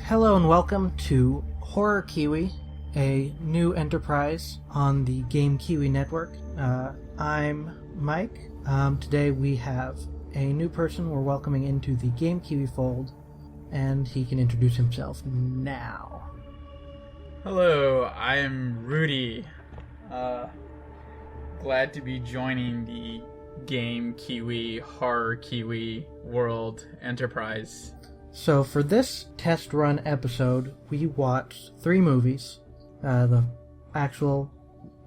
Hello and welcome to Horror Kiwi, a new enterprise on the Game Kiwi network. I'm Mike. Today we have a new person we're welcoming into the Game Kiwi fold, and he can introduce himself now. Hello, I'm Rudy. Glad to be joining the Game Kiwi, Horror Kiwi world enterprise. So for this test run episode, we watched 3 movies. The actual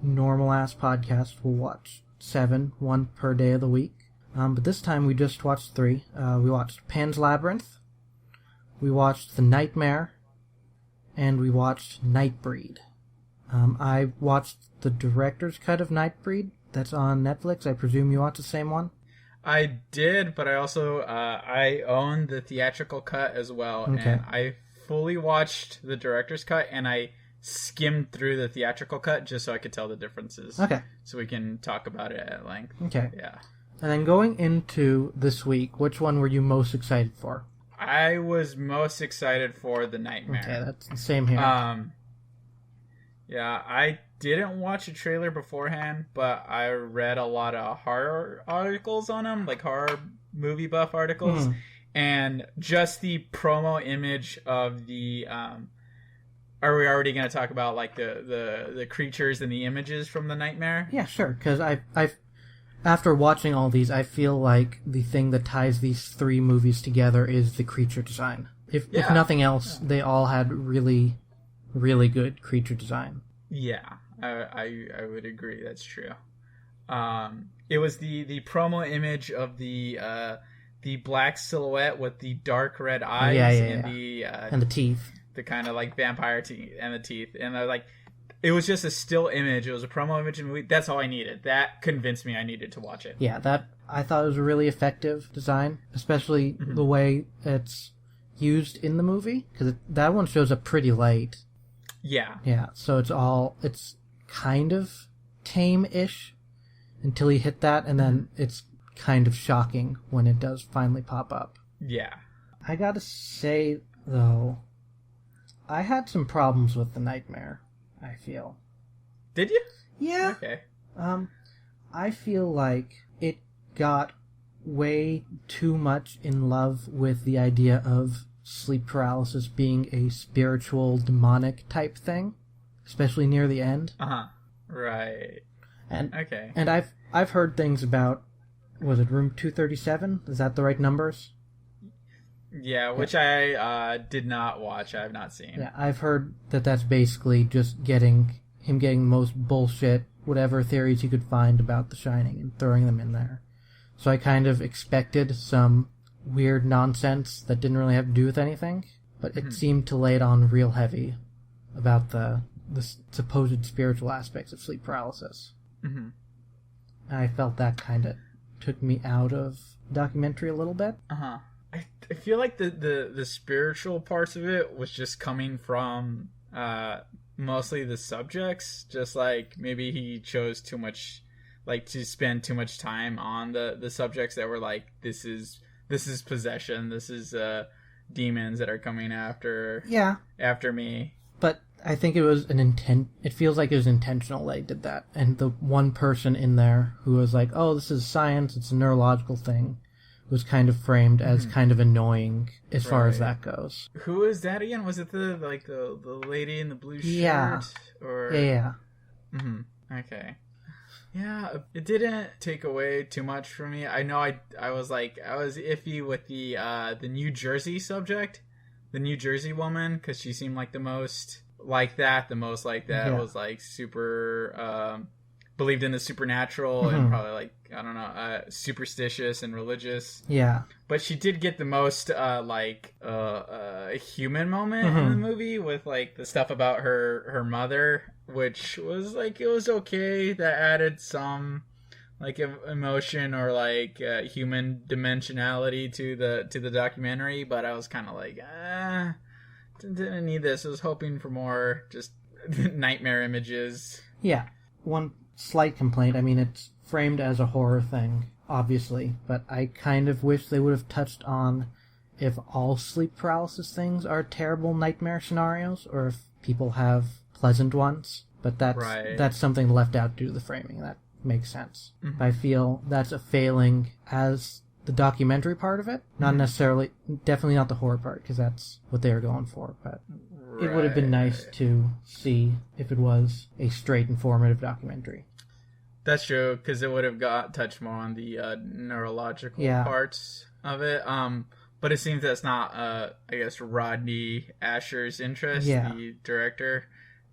normal-ass podcast will watch 7, 1 per day of the week. But this time we just watched 3. We watched Pan's Labyrinth, we watched The Nightmare, and we watched Nightbreed. I watched the director's cut of Nightbreed. That's on Netflix. I presume you watched the same one? I did, but I also I own the theatrical cut as well, Okay. and I fully watched the director's cut, and I skimmed through the theatrical cut just so I could tell the differences. Okay. So we can talk about it at length. Okay. Yeah. And then going into this week, which one were you most excited for? I was most excited for The Nightmare. Okay, that's the same here. Yeah, I didn't watch a trailer beforehand, but I read a lot of horror articles on them, like horror movie buff articles, and just the promo image of the are we already going to talk about like the creatures and the images from The Nightmare? Yeah, sure, because I've after watching all these, I feel like the thing that ties these 3 movies together is the creature design. If nothing else, they all had really, really good creature design. Yeah, I would agree. That's true. It was the promo image of the black silhouette with the dark red eyes and the teeth, the kind of like vampire teeth and the teeth, and it was just a still image. It was a promo image in the movie. That's all I needed. That convinced me I needed to watch it. Yeah, that I thought it was a really effective design, especially the way it's used in the movie, because that one shows up pretty late. Yeah. Yeah, so it's kind of tame-ish until you hit that, and then it's kind of shocking when it does finally pop up. Yeah. I gotta say, though, I had some problems with The Nightmare, I feel. Did you? Yeah. Okay. I feel like it got way too much in love with the idea of sleep paralysis being a spiritual, demonic type thing, especially near the end. Right. Okay. And I've heard things about, was it Room 237? Is that the right numbers? Yeah, which I did not watch. I have not seen. Yeah, I've heard that that's basically just getting the most bullshit, whatever theories you could find about The Shining and throwing them in there. So I kind of expected some weird nonsense that didn't really have to do with anything, but it seemed to lay it on real heavy about the supposed spiritual aspects of sleep paralysis. And I felt that kind of took me out of the documentary a little bit. I feel like the spiritual parts of it was just coming from mostly the subjects. Just like maybe he chose too much, like to spend too much time on the subjects that were like, this is possession, this is demons that are coming after me. But I think it was it feels like it was intentional they did that. And the one person in there who was like, oh, this is science, it's a neurological thing, was kind of framed as kind of annoying as far as that goes. Who is that again? Was it the lady in the blue shirt? Yeah. Or... Yeah. Okay. Yeah, it didn't take away too much from me. I know I was iffy with the New Jersey subject, the New Jersey woman, because she seemed like the most like that. Was like super believed in the supernatural and probably like, I don't know, superstitious and religious. Yeah. But she did get the most human moment in the movie with like the stuff about her mother, which was like, it was okay. That added some like emotion or like human dimensionality to the documentary, but I was kind of like, didn't need this. I was hoping for more just nightmare images. Yeah. One slight complaint, I mean, it's framed as a horror thing, obviously, but I kind of wish they would have touched on if all sleep paralysis things are terrible nightmare scenarios or if people have pleasant ones. But that's something left out due to the framing. That makes sense. Mm-hmm. I feel that's a failing as the documentary part of it. Not necessarily, definitely not the horror part, because that's what they were going for. But it would have been nice to see if it was a straight, informative documentary. That's true, because it would have touched more on the neurological parts of it. But it seems that's not, I guess, Rodney Asher's interest, the director.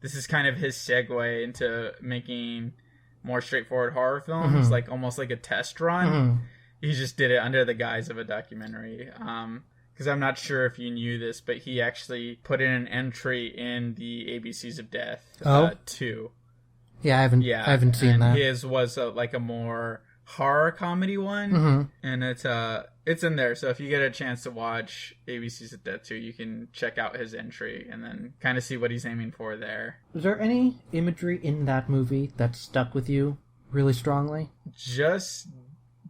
This is kind of his segue into making more straightforward horror films, like almost like a test run. He just did it under the guise of a documentary. Because I'm not sure if you knew this, but he actually put in an entry in the ABCs of Death 2. Yeah, I haven't seen that. His was like a more horror comedy one, and it's in there. So if you get a chance to watch ABCs of Death 2, you can check out his entry and then kind of see what he's aiming for there. Was there any imagery in that movie that stuck with you really strongly? Just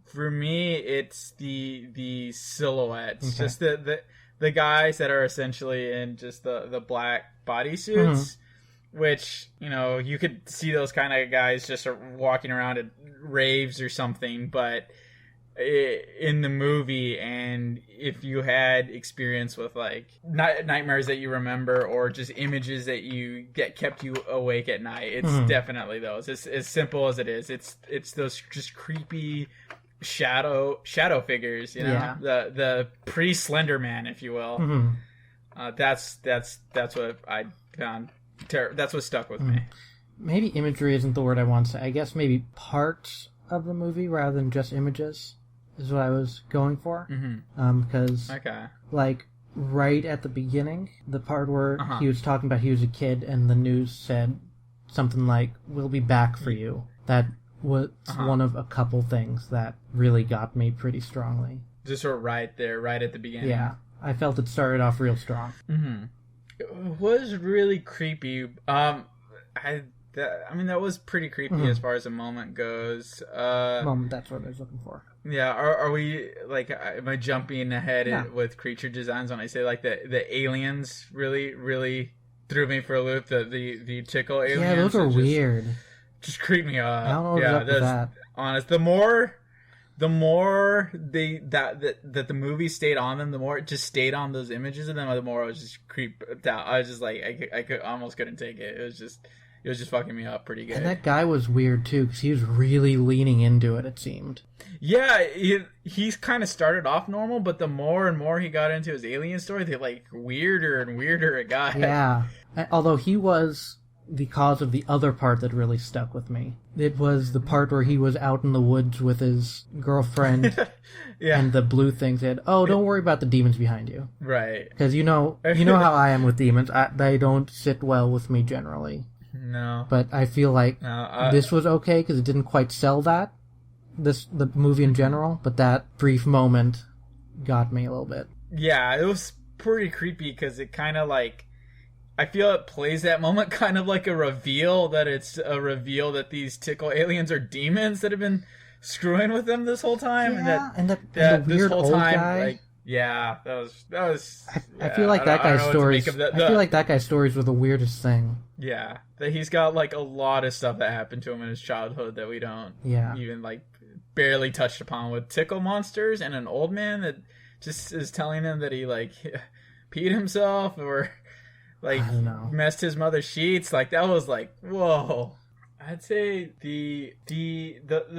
for me, it's the silhouettes, just the guys that are essentially in just the black bodysuits. Which, you know, you could see those kind of guys just walking around at raves or something, but in the movie, and if you had experience with, like, nightmares that you remember or just images that kept you awake at night, it's definitely those. It's as simple as it is. It's those just creepy shadow figures, you know, the pre-Slender Man, if you will. That's what I found. That's what stuck with me. Maybe imagery isn't the word I want to say. I guess maybe parts of the movie rather than just images is what I was going for. Because, like, right at the beginning, the part where he was talking about he was a kid and the news said something like, "We'll be back for you." That was one of a couple things that really got me pretty strongly. Just sort of right there, right at the beginning. Yeah, I felt it started off real strong. It was really creepy. I mean, that was pretty creepy as far as the moment goes. Moment, that's what I was looking for. Yeah, are we, like, am I jumping ahead with creature designs when I say, like, the aliens really, really threw me for a loop? The tickle aliens. Yeah, those are weird. Just creeped me up. I don't know what's up with that. Honest, the more that the movie stayed on them, the more it just stayed on those images of them, the more I was just creeped out. I was just like, I almost couldn't take it. It was just fucking me up pretty good. And that guy was weird too, because he was really leaning into it. It seemed. Yeah, he's kind of started off normal, but the more and more he got into his alien story, the like weirder and weirder it got. Yeah, although he was the cause of the other part that really stuck with me. It was the part where he was out in the woods with his girlfriend and the blue thing said, "Oh, don't worry about the demons behind you." Right. Because you know how I am with demons. They don't sit well with me generally. No. But I feel like this was okay because it didn't quite sell that, the movie in general, but that brief moment got me a little bit. Yeah, it was pretty creepy because it kind of like, I feel it plays that moment kind of like a reveal that these tickle aliens are demons that have been screwing with them this whole time. Yeah, and the weird old guy. Like, yeah, that was. I feel like that guy's stories. I feel like that guy's stories were the weirdest thing. Yeah, that he's got like a lot of stuff that happened to him in his childhood that we don't even like barely touched upon, with tickle monsters and an old man that just is telling him that he like peed himself or like messed his mother's sheets. Like that was like, whoa. I'd say the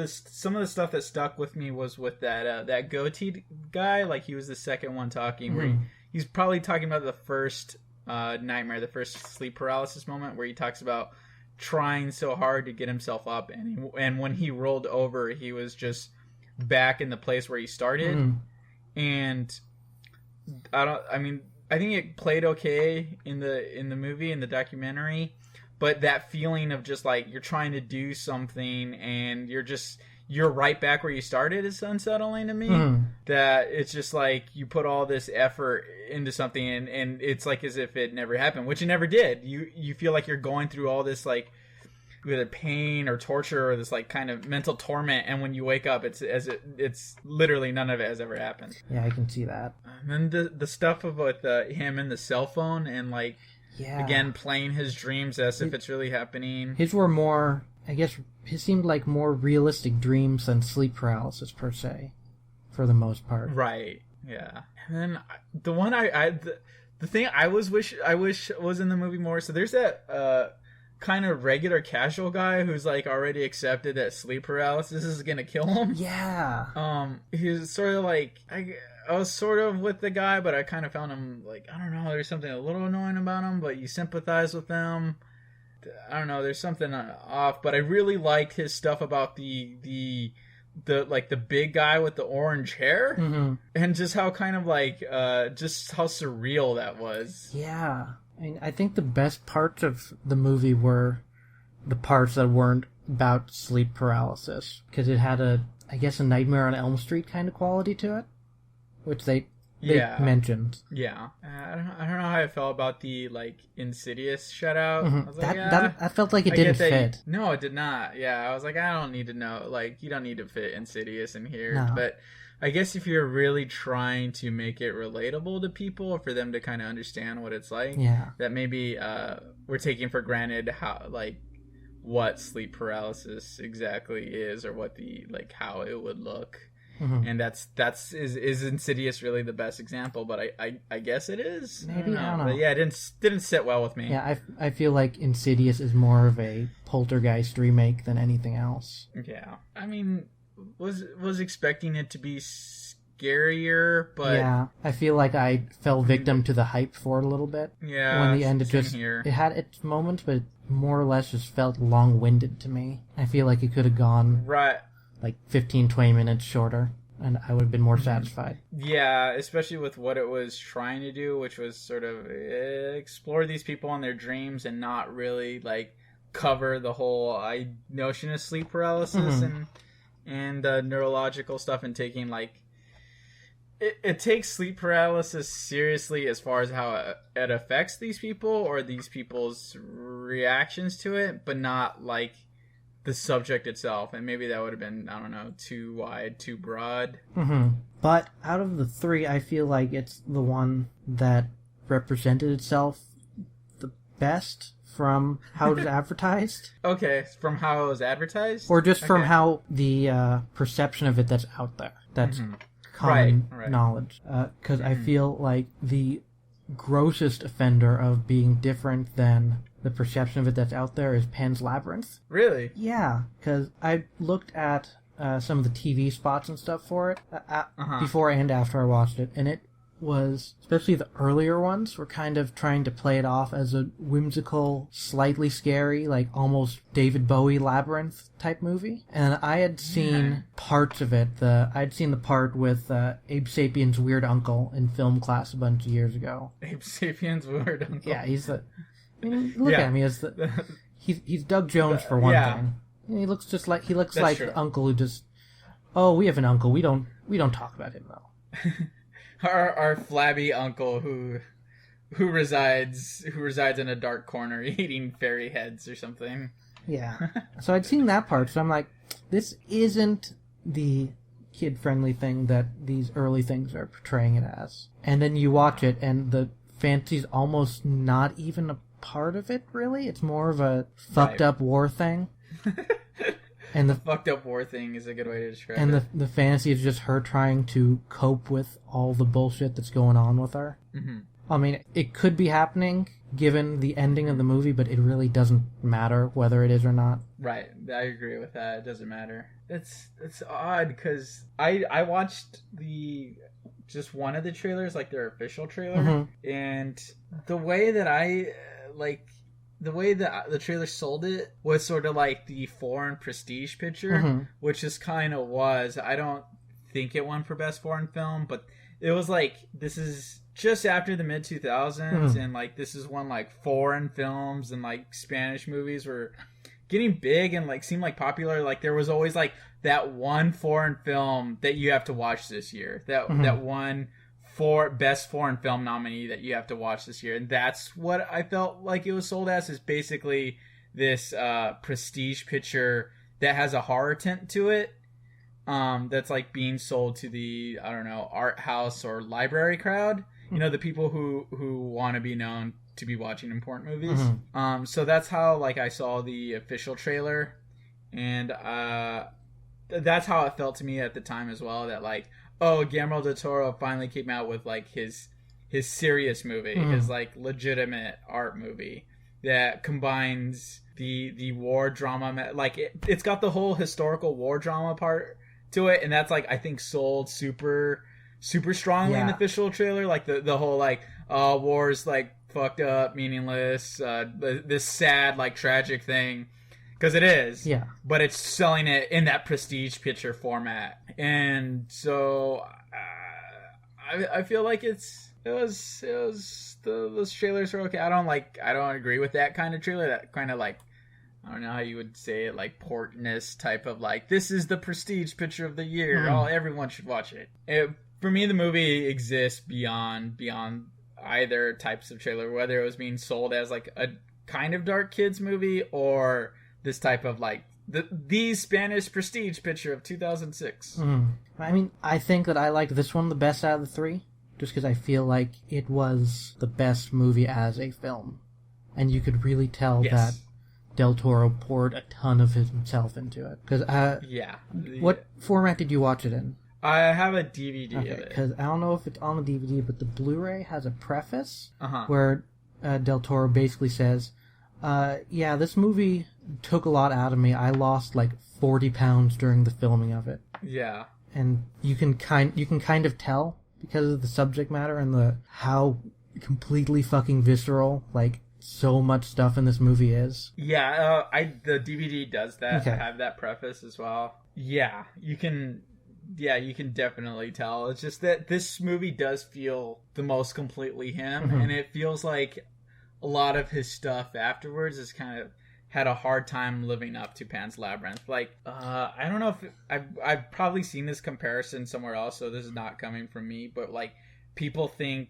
some of the stuff that stuck with me was with that goatee guy. Like he was the second one talking, where he's probably talking about the first nightmare, the first sleep paralysis moment, where he talks about trying so hard to get himself up, and when he rolled over, he was just back in the place where he started. And I think it played okay in the movie, in the documentary. But that feeling of just like you're trying to do something and you're right back where you started is unsettling to me. That it's just like you put all this effort into something and it's like as if it never happened, which it never did. You feel like you're going through all this like either pain or torture or this like kind of mental torment, and when you wake up, it's literally none of it has ever happened. Yeah, I can see that. And then the stuff about him and the cell phone and like again playing his dreams as if it's really happening. His were more, I guess, his seemed like more realistic dreams than sleep paralysis per se, for the most part. Right. Yeah. And then the one the thing I wish was in the movie more. So there's that kind of regular casual guy who's like already accepted that sleep paralysis is gonna kill him. Yeah. He's sort of like I was sort of with the guy, but I kind of found him like, I don't know, there's something a little annoying about him, but you sympathize with him. I don't know, there's something off, but I really liked his stuff about the like the big guy with the orange hair, and just how kind of like just how surreal that was. Yeah. I mean, I think the best parts of the movie were the parts that weren't about sleep paralysis, because it had a Nightmare on Elm Street kind of quality to it, which they mentioned. Yeah. I don't know how I felt about the like Insidious shutout. I was like, I felt like it didn't fit. No, it did not. Yeah, I was like, I don't need to know. Like, you don't need to fit Insidious in here. No. But I guess if you're really trying to make it relatable to people, or for them to kind of understand what it's like, that maybe we're taking for granted how like what sleep paralysis exactly is, or what the like how it would look. And is Insidious really the best example? But I guess it is. Maybe I don't know. But yeah, it didn't sit well with me. Yeah, I feel like Insidious is more of a Poltergeist remake than anything else. Yeah, I mean, was expecting it to be scarier, but yeah, I feel like I fell victim to the hype for it a little bit. Yeah, when the end it had its moments, but it more or less just felt long-winded to me. I feel like it could have gone like 15-20 minutes shorter, and I would have been more satisfied. Yeah, especially with what it was trying to do, which was sort of explore these people and their dreams and not really like cover the whole notion of sleep paralysis and neurological stuff, and taking like it takes sleep paralysis seriously as far as how it affects these people or these people's reactions to it, but not like the subject itself. And maybe that would have been, I don't know, too wide, too broad. But out of the three, I feel like it's the one that represented itself the best from how it was advertised. Okay, from how it was advertised? Or just from how the perception of it that's out there. That's common knowledge. Because I feel like the grossest offender of being different than the perception of it that's out there is Pan's Labyrinth. Really? Yeah, because I looked at some of the TV spots and stuff for it before and after I watched it, and it was, especially the earlier ones, were kind of trying to play it off as a whimsical, slightly scary, like almost David Bowie Labyrinth type movie. And I had seen parts of it. I'd seen the part with Abe Sapien's weird uncle in film class a bunch of years ago. Abe Sapien's weird uncle? Yeah, he's the... I mean, look at him. He's Doug Jones for one thing. He looks just like the uncle who just... Oh, we have an uncle. We don't talk about him though. Our flabby uncle who resides in a dark corner eating fairy heads or something. Yeah. So I'd seen that part, so I'm like, this isn't the kid-friendly thing that these early things are portraying it as. And then you watch it, and the fantasy's almost not even a part of it, really. It's more of a fucked up war thing. And the fucked up war thing is a good way to describe it. And the fantasy is just her trying to cope with all the bullshit that's going on with her. I mean, it could be happening given the ending of the movie, but it really doesn't matter whether it is or not. Right, I agree with that. It doesn't matter. It's odd because I watched just one of the trailers, like their official trailer, and the way that the way that the trailer sold it was sort of like the foreign prestige picture, which just kind of was. I don't think it won for best foreign film, but it was like, this is just after the mid 2000s, and like this is when like foreign films and like Spanish movies were getting big and like seemed like popular. Like there was always like that one foreign film that you have to watch this year. That one for best foreign film nominee that you have to watch this year, and that's what I felt like it was sold as, is basically this prestige picture that has a horror tint to it. That's like being sold to the, I don't know, art house or library crowd. You know, the people who want to be known to be watching important movies. Mm-hmm. So that's how like I saw the official trailer, and that's how it felt to me at the time as well. That like, oh, Guillermo del Toro finally came out with like his serious movie, his like legitimate art movie that combines the war drama. Like it's got the whole historical war drama part to it, and that's like I think sold super strongly in the official trailer. Like the whole like war's like fucked up, meaningless, this sad like tragic thing, because it is. Yeah. But it's selling it in that prestige picture format, and so I feel like those trailers are okay. I don't agree with that kind of trailer. That kind of like, I don't know how you would say it, like portness type of like, this is the prestige picture of the year. Oh, everyone should watch it. For me, the movie exists beyond either types of trailer, whether it was being sold as like a kind of dark kids movie or this type of like the Spanish prestige picture of 2006. I mean, I think that I like this one the best out of the three, just because I feel like it was the best movie as a film, and you could really tell that Del Toro poured a ton of himself into it. Because what format did you watch it in? I have a DVD of it. Because I don't know if it's on the DVD, but the Blu-ray has a preface where Del Toro basically says, this movie took a lot out of me. I lost like 40 pounds during the filming of it. Yeah. And you can kind of tell because of the subject matter and how completely fucking visceral, like, so much stuff in this movie is. Yeah, the DVD does that. Okay. I have that preface as well. Yeah, you can definitely tell. It's just that this movie does feel the most completely him, and it feels like a lot of his stuff afterwards is kind of had a hard time living up to Pan's Labyrinth. Like, I don't know if I've probably seen this comparison somewhere else, so this is not coming from me, but like, people think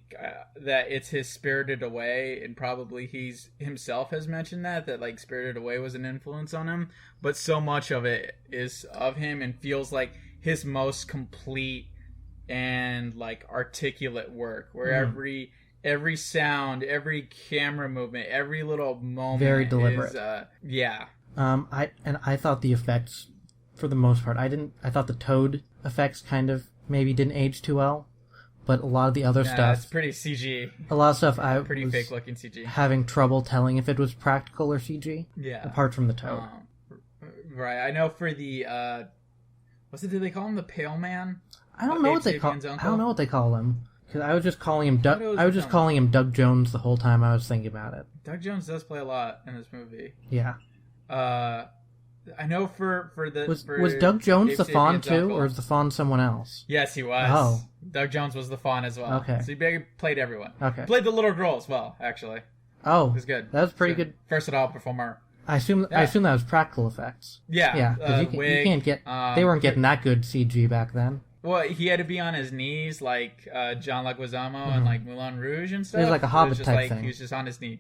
that it's his Spirited Away, and probably he's himself has mentioned that like Spirited Away was an influence on him, but so much of it is of him and feels like his most complete and like articulate work, where every sound, every camera movement, every little moment very deliberate. I thought the effects, for the most part, I thought the toad effects kind of maybe didn't age too well. But a lot of the other stuff... it's pretty CG. A lot of stuff I pretty was fake-looking CG. Having trouble telling if it was practical or CG. Yeah. Apart from the toad. Right. I know for the... did they call him the Pale Man? I don't know what they call... I don't know what they call him. Because I was just calling him calling him Doug Jones the whole time I was thinking about it. Doug Jones does play a lot in this movie. Yeah. I know for was Doug Jones the Fawn too, or is the Fawn someone else? Yes, he was. Oh. Doug Jones was the Fawn as well. Okay. So he played everyone. Okay. Played the little girl as well, actually. Oh. It was good. That was pretty good. Versatile performer. I assume that was practical effects. Yeah. Yeah. Because you can't get. They weren't getting that good CG back then. Well, he had to be on his knees like John Leguizamo and like Moulin Rouge and stuff. It was like a Hobbit type thing. He was just on his knee.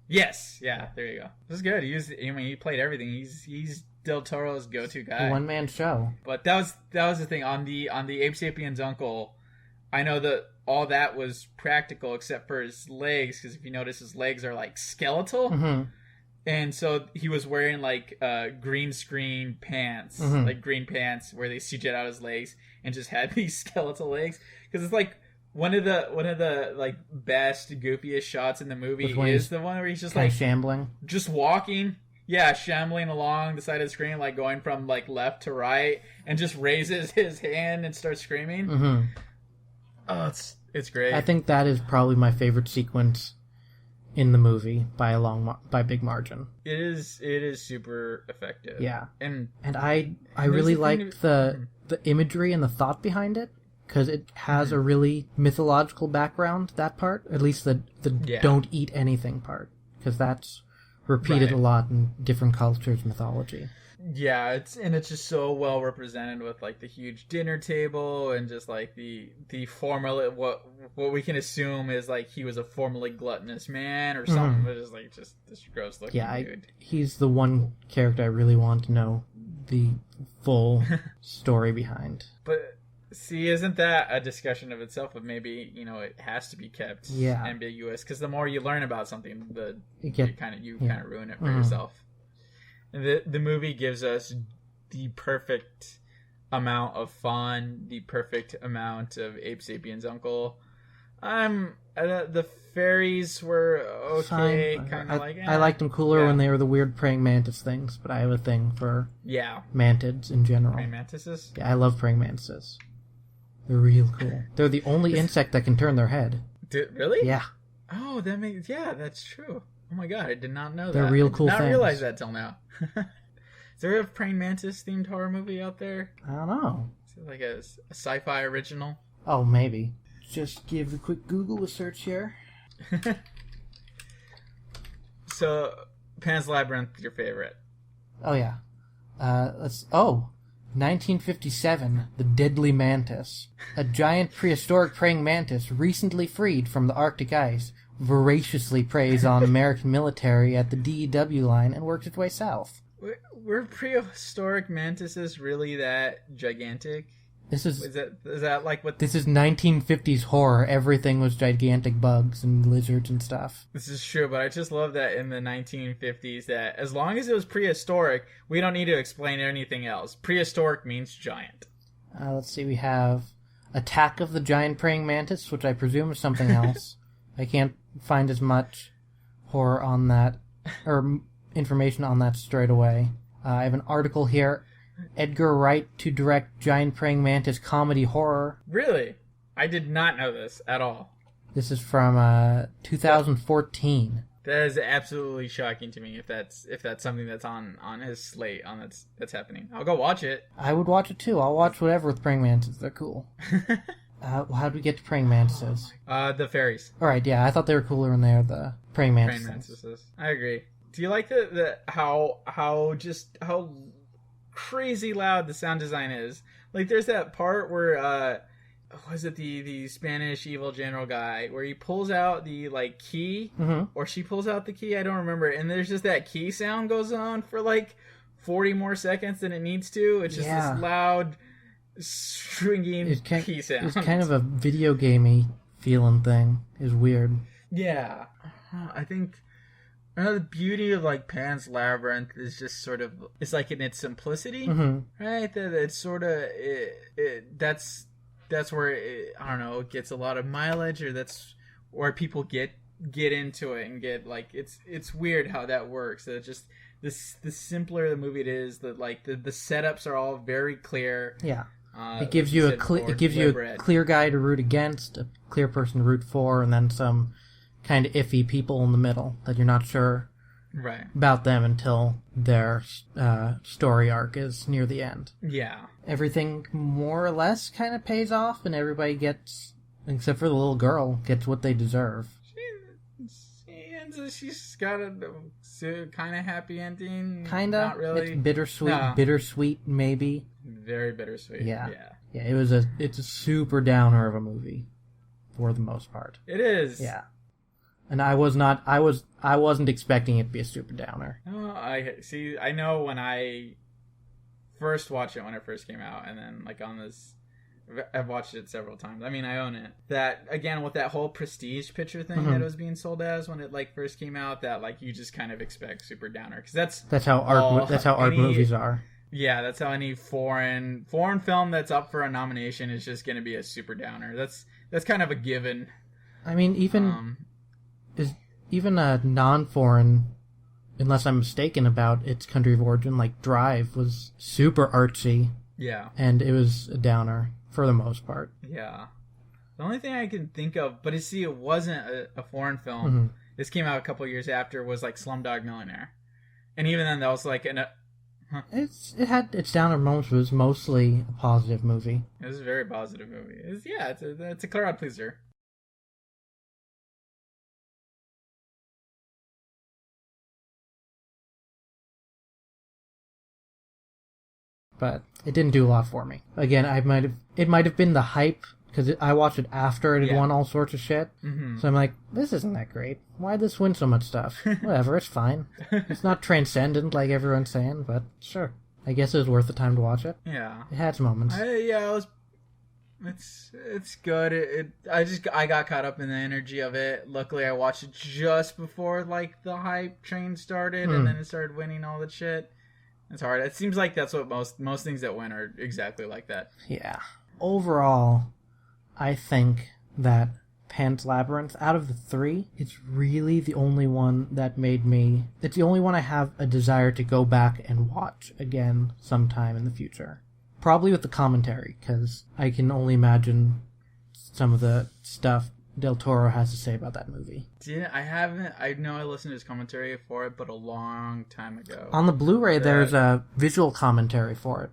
Yes. Yeah. There you go. This is good. He played everything. He's Del Toro's go-to guy. A one-man show. But that was the thing on the Abe Sapien's uncle. I know that all that was practical except for his legs, because if you notice, his legs are like skeletal, and so he was wearing like green screen pants, like green pants where they CG'd out his legs and just had these skeletal legs, because it's like one of the like best goofiest shots in the movie is the one where he's just like shambling, just walking. Yeah, shambling along the side of the screen, like going from like left to right, and just raises his hand and starts screaming. Oh, it's great. I think that is probably my favorite sequence in the movie by big margin. It is super effective. Yeah, and I really liked the imagery and the thought behind it, because it has a really mythological background. That part, at least the don't eat anything part, because that's repeated Right. a lot in different cultures' mythology. Yeah, it's just so well represented with like the huge dinner table and just like the formal what we can assume is like he was a formerly gluttonous man or something, but it's like just this gross looking Yeah, dude. he's the one character I really want to know the full story behind. But see, isn't that a discussion of itself? Of maybe it has to be kept ambiguous because the more you learn about something, you kind of ruin it for yourself. And the movie gives us the perfect amount of fun, the perfect amount of Abe Sapien's uncle. The fairies were okay, kind of I liked them cooler when they were the weird praying mantis things, but I have a thing for mantids in general. Praying mantises? Yeah, I love praying mantises. They're real cool. They're the only insect that can turn their head. Really? Yeah. Oh, that's true. Oh my god, I did not know that. They're real cool things. I did not realize that till now. Is there a praying mantis themed horror movie out there? I don't know. Is it like a sci-fi original? Oh, maybe. Just give a quick Google a search here. So, Pan's Labyrinth, your favorite? Oh, yeah. 1957, The Deadly Mantis. A giant prehistoric praying mantis recently freed from the Arctic ice voraciously preys on American military at the DEW line and works its way south. Were prehistoric mantises really that gigantic? Is that like what? This is 1950s horror. Everything was gigantic bugs and lizards and stuff. This is true, but I just love that in the 1950s that as long as it was prehistoric, we don't need to explain anything else. Prehistoric means giant. Let's see, we have Attack of the Giant Praying Mantis, which I presume is something else. I can't find as much horror on that, or information on that straight away. I have an article here. Edgar Wright to direct Giant Praying Mantis comedy horror. Really? I did not know this at all. This is from 2014. That is absolutely shocking to me if that's something that's on his slate that's happening. I'll go watch it. I would watch it too. I'll watch whatever with praying mantises. They're cool. How do we get to praying mantises? The fairies. Alright, yeah, I thought they were cooler when they were the praying mantises. Praying mantises. I agree. Do you like how crazy loud the sound design is? Like there's that part where was it the Spanish evil general guy where he pulls out the like key or she pulls out the key, I don't remember, and there's just that key sound goes on for like 40 more seconds than it needs to. It's just this loud stringing key sound. It's kind of a video gamey feeling thing. It's weird. Yeah. I think the beauty of like Pan's Labyrinth is just sort of it's like in its simplicity, right? That it's sort of that's where I don't know, it gets a lot of mileage, or that's where people get into it and get like it's weird how that works. That just the simpler the movie it is, that like the setups are all very clear. Yeah. It gives you a clear guy to root against, a clear person to root for, and then some kind of iffy people in the middle that you're not sure about them until their story arc is near the end. Yeah. Everything more or less kind of pays off, and everybody gets, except for the little girl, gets what they deserve. She's got a kind of happy ending. Kind of. Not really. It's bittersweet. No. Bittersweet, maybe. Very bittersweet. Yeah. It's a super downer of a movie, for the most part. It is. Yeah. And I wasn't expecting it to be a super downer. Oh, I know when I first watched it when it first came out, and then like on this, I've watched it several times. I mean, I own it. That again with that whole prestige picture thing that it was being sold as when it like first came out, that like you just kind of expect super downer because that's how art movies are. Yeah, that's how any foreign film that's up for a nomination is just going to be a super downer. That's kind of a given. I mean, even a non-foreign, unless I'm mistaken about its country of origin, like Drive was super artsy. Yeah. And it was a downer for the most part. Yeah. The only thing I can think of, but it wasn't a foreign film. This came out a couple years after, was like Slumdog Millionaire. And even then that was like it had its downer moments, but it was mostly a positive movie. It was a very positive movie. It's a crowd pleaser. but it didn't do a lot for me. Again, it might have been the hype, because I watched it after it had won all sorts of shit. Mm-hmm. So I'm like, this isn't that great. Why'd this win so much stuff? Whatever, it's fine. It's not transcendent like everyone's saying, but sure. I guess it was worth the time to watch it. Yeah. It had its moments. It's good. I got caught up in the energy of it. Luckily, I watched it just before like the hype train started, and then it started winning all the shit. It's hard. It seems like that's what most things that win are exactly like that. Yeah. Overall, I think that Pan's Labyrinth, out of the three, it's really the only one that made me... It's the only one I have a desire to go back and watch again sometime in the future. Probably with the commentary, because I can only imagine some of the stuff Del Toro has to say about that movie. I know I listened to his commentary for it, but a long time ago. On the Blu-ray, there's a visual commentary for it.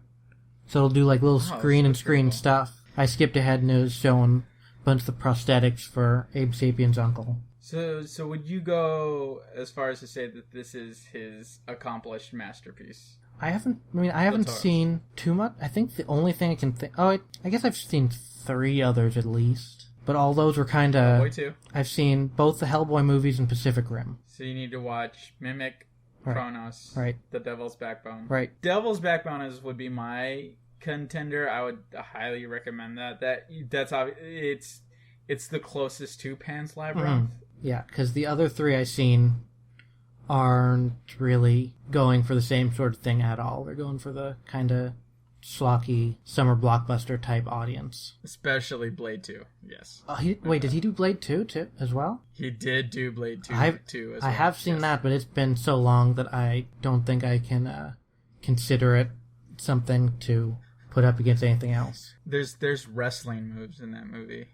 So it'll do like little screen stuff. I skipped ahead and it was showing a bunch of the prosthetics for Abe Sapien's uncle. So would you go as far as to say that this is his accomplished masterpiece? I haven't seen too much. I think the only thing I can think... I guess I've seen 3 others at least. But all those were kind of... Hellboy 2. I've seen both the Hellboy movies and Pacific Rim. So you need to watch Mimic, Kronos, The Devil's Backbone. Right. Devil's Backbone would be my contender. I would highly recommend that. That's obvious. It's the closest to Pan's Labyrinth. Yeah, because the other 3 I've seen aren't really going for the same sort of thing at all. They're going for the kind of schlocky summer blockbuster type audience. Especially Blade 2, yes. Did he do Blade 2 too, as well? He did do Blade 2 as well. I have seen that, but it's been so long that I don't think I can consider it something to put up against anything else. There's wrestling moves in that movie.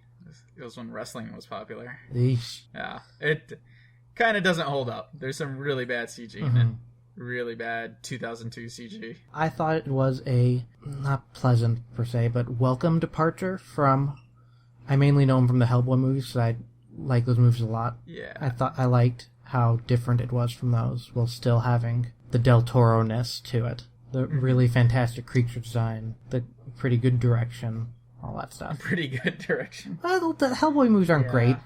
It was when wrestling was popular. Eesh. Yeah, it kind of doesn't hold up. There's some really bad CG in it. Really bad 2002 CG. I thought it was a, not pleasant per se, but welcome departure from... I mainly know him from the Hellboy movies, so I like those movies a lot. Yeah. I liked how different it was from those, while still having the Del Toro-ness to it. The really fantastic creature design, the pretty good direction, all that stuff. Pretty good direction. Well, the Hellboy movies aren't great.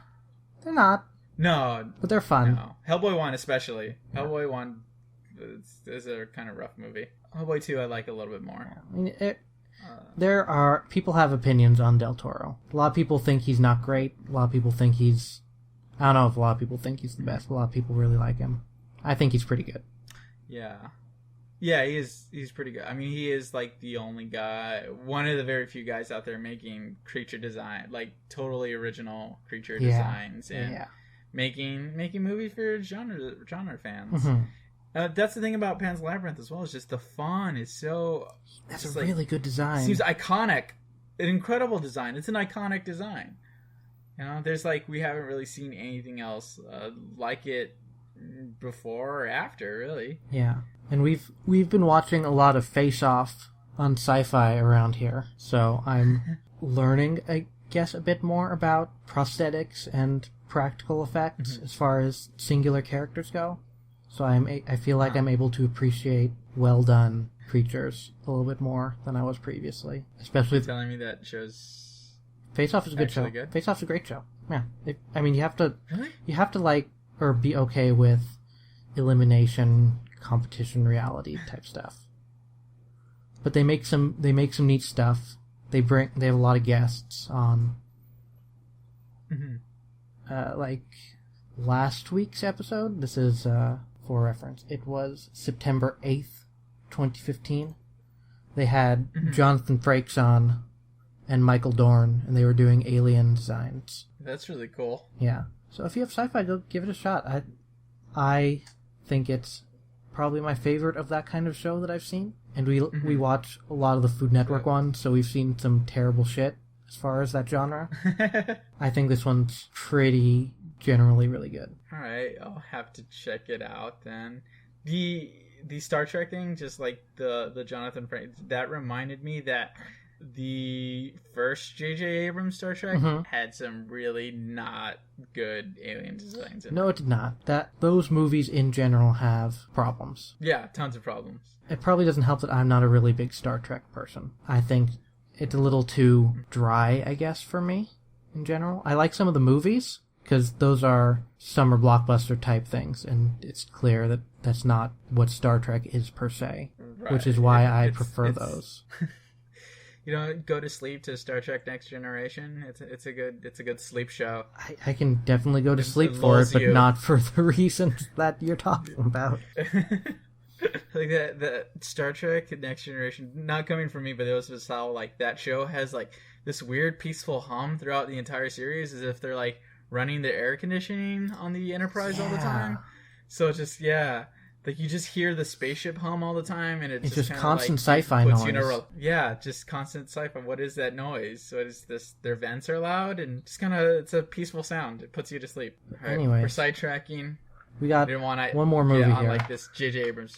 They're not. No. But they're fun. No. Hellboy 1 especially. Yeah. Hellboy 1 is a kind of rough movie. Hellboy 2 I like a little bit more. I mean, people have opinions on Del Toro. A lot of people think he's not great. A lot of people think he's... I don't know if a lot of people think he's the best. A lot of people really like him. I think he's pretty good. Yeah. Yeah, he's pretty good. I mean, he is like the only guy, one of the very few guys out there making creature design, like totally original creature designs, and making movies for genre fans. That's the thing about Pan's Labyrinth as well. Is just the fun is so. That's a really good design. Seems iconic, an incredible design. It's an iconic design. You know, there's we haven't really seen anything else like it before or after, really. Yeah. And we've been watching a lot of Face Off on Sci-Fi around here, so I'm learning, I guess, a bit more about prosthetics and practical effects as far as singular characters go. So I feel like I'm able to appreciate well done creatures a little bit more than I was previously. Especially telling me that shows Face Off is a good show. Face Off's a great show. Yeah, you have to like or be okay with elimination, competition, reality type stuff. But they make some neat stuff. They have a lot of guests on. Like last week's episode. This is for reference. It was September 8th, 2015. They had Jonathan Frakes on and Michael Dorn, and they were doing alien designs. That's really cool. Yeah. So if you have sci-fi, go give it a shot. I think it's probably my favorite of that kind of show that I've seen. And we watch a lot of the Food Network ones, so we've seen some terrible shit as far as that genre. I think this one's pretty generally really good. Alright, I'll have to check it out then. The Star Trek thing, just like the Jonathan Frakes, that reminded me that the first J.J. Abrams Star Trek had some really not good alien designs in No, it did not. Those movies in general have problems. Yeah, tons of problems. It probably doesn't help that I'm not a really big Star Trek person. I think it's a little too dry, I guess, for me in general. I like some of the movies, because those are summer blockbuster type things, and it's clear that that's not what Star Trek is per se, Right. which is why I prefer those. You don't go to sleep to Star Trek Next Generation. It's a good sleep show. I can definitely go to sleep it for it, but lulls you. not for the reasons that you're talking about. Like the Star Trek Next Generation, not coming from me, but it was just how like that show has like this weird peaceful hum throughout the entire series, as if they're like running the air conditioning on the Enterprise all the time. So just like you just hear the spaceship hum all the time, and it's just kinda constant like, sci-fi puts noise. You in just constant sci-fi. What is that noise? So it is this? Their vents are loud, and just kind of it's a peaceful sound. It puts you to sleep. All right, Anyways. we're sidetracking. We got Didn't want one more movie on here. like this J.J. Abrams.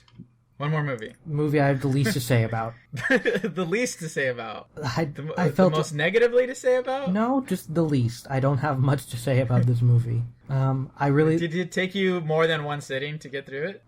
One more movie. Movie I have the least to say about. The least to say about. I felt the most negatively to say about. No, just the least. I don't have much to say about this movie. I really Did it take you more than one sitting to get through it?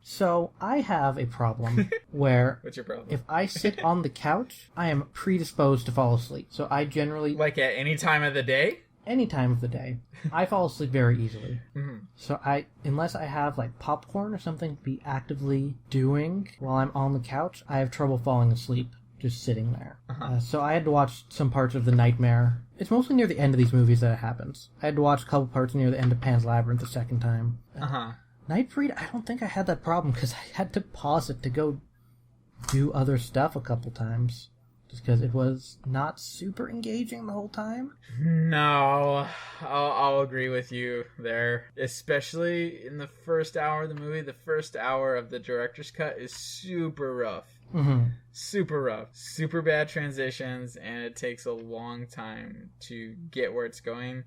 So I have a problem where What's your problem? if I sit on the couch, I am predisposed to fall asleep. So I generally, Like at any time of the day? any time of the day, I fall asleep very easily. Mm-hmm. So unless I have like popcorn or something to be actively doing while I'm on the couch, I have trouble falling asleep just sitting there. So I had to watch some parts of The Nightmare. It's mostly near the end of these movies that it happens. I had to watch a couple parts near the end of Pan's Labyrinth the second time. Nightbreed, I don't think I had that problem because I had to pause it to go do other stuff a couple times. Just because it was not super engaging the whole time. No, I'll agree with you there. Especially in the first hour of the movie. The first hour of the director's cut is super rough. Mm-hmm. Super rough. Super bad transitions, and it takes a long time to get where it's going.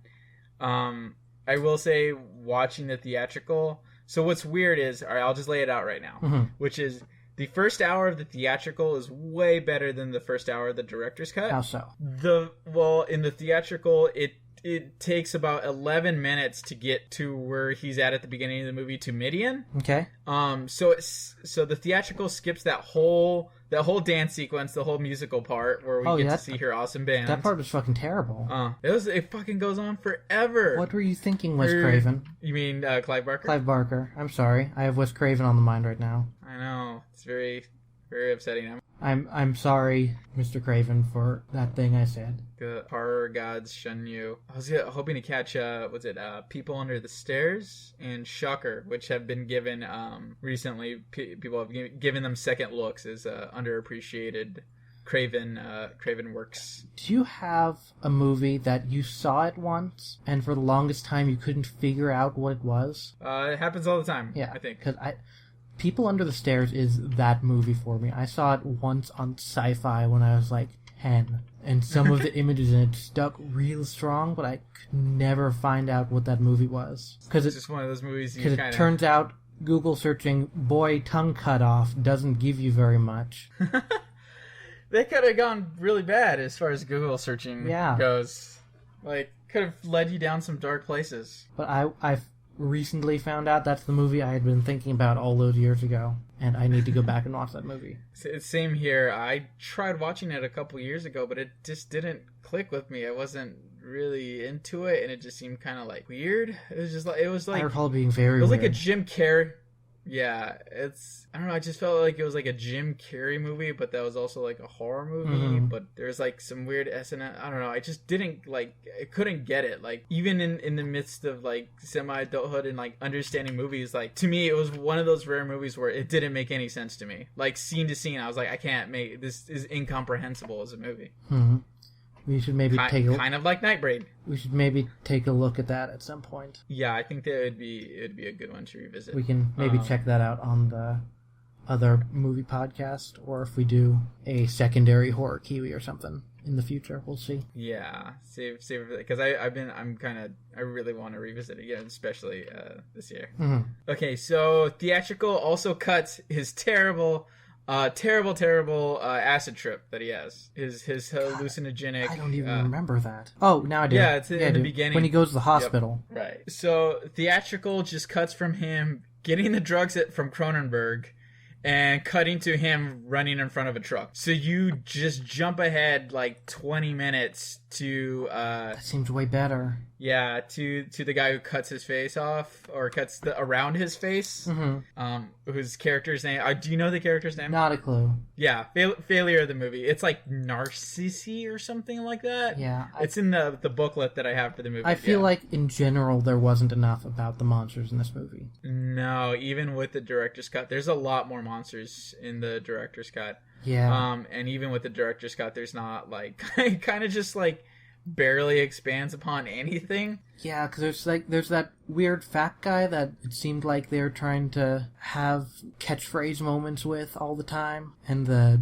I will say, watching the theatrical... So what's weird is... Alright, I'll just lay it out right now. Which is... The first hour of the theatrical is way better than the first hour of the director's cut. How so? In the theatrical, it takes about 11 minutes to get to where he's at the beginning of the movie to Midian. Okay. So the theatrical skips that whole dance sequence, the whole musical part where we get to see her awesome band. That part was fucking terrible. It fucking goes on forever. What were you thinking, Wes Craven? You mean Clive Barker? Clive Barker. I'm sorry. I have Wes Craven on the mind right now. I know. It's very, very upsetting. I'm sorry, Mr. Craven, for that thing I said. The horror gods shun you. I was hoping to catch, People Under the Stairs and Shocker, which have been given, recently, people have given them second looks as underappreciated Craven works. Do you have a movie that you saw it once, and for the longest time you couldn't figure out what it was? It happens all the time, yeah, I think. Because People Under the Stairs is that movie for me. I saw it once on Sci-Fi when I was like 10, and some of the images in it stuck real strong, but I could never find out what that movie was. Because it's just one of those movies because it turns out Google searching "boy tongue cut off" doesn't give you very much. They could have gone really bad as far as Google searching goes. Like, could have led you down some dark places. But I've recently found out that's the movie I had been thinking about all those years ago, and I need to go back and watch that movie. Same here. I tried watching it a couple years ago, but it just didn't click with me. I wasn't really into it, and it just seemed kind of like weird. It was like I recall it being very weird. It was like a Jim Carrey. Yeah, I don't know, I just felt like it was like a Jim Carrey movie, but that was also like a horror movie, but there's like some weird SNL, I don't know, I just didn't, like, I couldn't get it, like, even in the midst of, like, semi-adulthood and, like, understanding movies, like, to me, it was one of those rare movies where it didn't make any sense to me, like, scene to scene, I was like, I can't make, this is incomprehensible as a movie. We should maybe kind of like Nightbreed. We should maybe take a look at that at some point. Yeah, I think that it'd be a good one to revisit. We can maybe check that out on the other movie podcast, or if we do a secondary horror Kiwi or something in the future, we'll see. Yeah, save because I really want to revisit it again, especially this year. Okay, so theatrical also cuts is terrible. Terrible acid trip that he has. His hallucinogenic. I don't even remember that. Oh, now I do. Yeah, it's in the beginning when he goes to the hospital. Yep. Right. So theatrical just cuts from him getting the drugs from Cronenberg, and cutting to him running in front of a truck. So you just jump ahead like 20 minutes to that seems way better. Yeah, to the guy who cuts his face off, or cuts around his face. Whose character's name? Do you know the character's name? Not a clue. Yeah, failure of the movie. It's like Narcissi or something like that. Yeah, it's in the booklet that I have for the movie. I feel like in general there wasn't enough about the monsters in this movie. No, even with the director's cut, there's a lot more monsters in the director's cut. Yeah. And even with the director's cut, there's not like kind of just like barely expands upon anything. Yeah, because there's that weird fat guy that it seemed like they were trying to have catchphrase moments with all the time, and the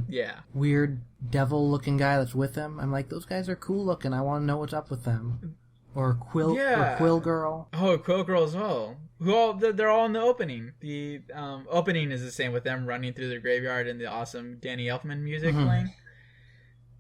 weird devil-looking guy that's with him. I'm like, those guys are cool looking. I want to know what's up with them. Or Quill Girl. Oh, Quill Girl as well. They're all in the opening. The opening is the same with them running through the graveyard and the awesome Danny Elfman music playing.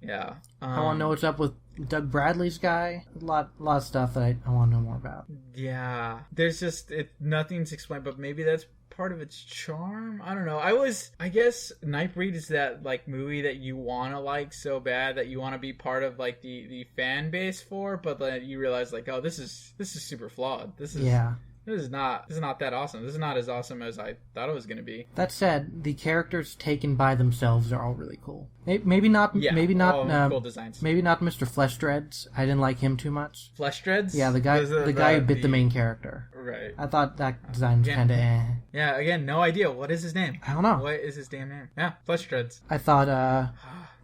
Yeah. I want to know what's up with Doug Bradley's guy. A lot of stuff that I want to know more about. Yeah. There's just nothing's explained, but maybe that's part of its charm. I don't know. I guess Nightbreed is that like movie that you want to like so bad, that you want to be part of like the fan base for, but then you realize like, oh, this is super flawed. This is not that awesome. This is not as awesome as I thought it was going to be. That said, the characters taken by themselves are all really cool. Maybe not. Cool designs. Maybe not Mr. Flesh Dreads. I didn't like him too much. Flesh Dreads? Yeah, the guy who bit the main character. Right. I thought that design was kind of eh. Yeah. Again, no idea. What is his name? I don't know. What is his damn name? Yeah, Flesh Dreads. I thought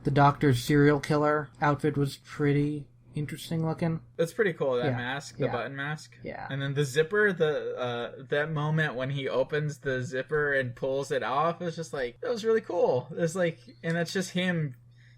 the Doctor's serial killer outfit was pretty interesting looking. That's pretty cool, that mask, the button mask. Yeah. And then the zipper, that moment when he opens the zipper and pulls it off, is just like, that was really cool. It's like, and that's just him